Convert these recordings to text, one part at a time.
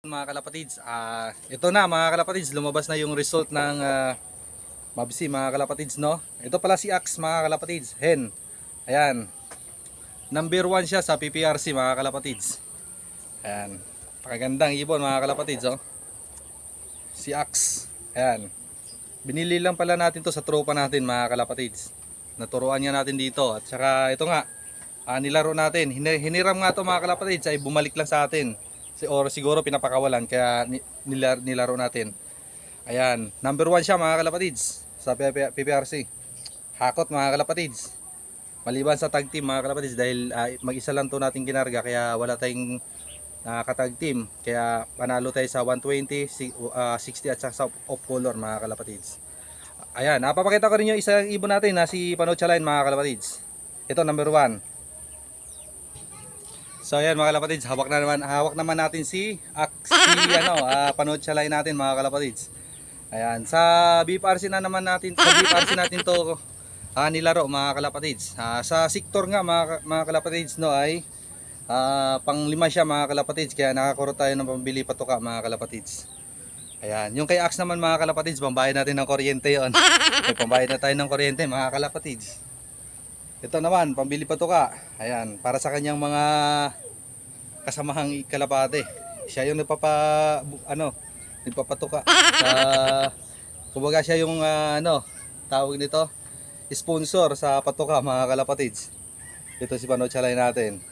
Mga kalapatids, ito na mga kalapatids, lumabas na yung result ng Mabsi mga kalapatids, no? Ito pala si Axe mga kalapatids, hen. Ayan. Number 1 siya sa PPRC mga kalapatids. Ayan. Pakagandang ibon mga kalapatids, oh. Si Axe. Ayan. Binili lang pala natin to sa tropa natin mga kalapatids. Naturuan niya natin dito. At saka ito nga, nilaro natin. Hiniram nga to mga kalapatids, ay bumalik lang sa atin. Or siguro pinapakawalan kaya nilaro natin. Ayan, number 1 siya mga kalapatids sa PPRC. Hakot mga kalapatids. Maliban sa tag team mga kalapatids dahil mag-isa lang to natin kinarga kaya wala tayong katag team. Kaya panalo tayo sa 120, 60 at sa off color mga kalapatids. Ayan, napapakita ko rin yung isang ibon natin na si Panocha Line mga kalapatids. Ito number 1. So ayan mga kalapatids, hawak naman natin si Panocha Line natin mga kalapatids. Ayan, sa BPRC natin to nilaro mga kalapatids. Sa sector nga mga kalapatids no ay pang 5 siya mga kalapatids, kaya nakakurot tayo ng pambili patuka mga kalapatids. Ayan, yung kay Axe naman mga kalapatids, pambayad natin ng kuryente yon. May pambayad na tayo ng kuryente mga kalapatids. Ito naman, pambili patuka. Ayan, para sa kanyang mga kasamahang kalapate. Siya yung nagpapatuka. Kumbaga siya yung tawag nito, sponsor sa patuka mga kalapatids. Ito si Panocha Line natin.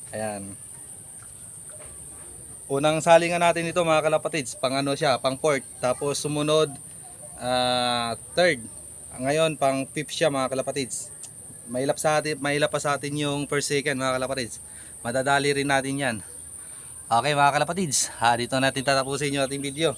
Ayan. Unang salingan natin ito mga kalapatids, pang pang fourth. Tapos sumunod third. Ngayon pang fifth siya mga kalapatids. Mailap pa sa atin yung per second mga kalapatids. Madadali rin natin yan. Okay mga kalapatids, dito natin tatapusin yung ating video.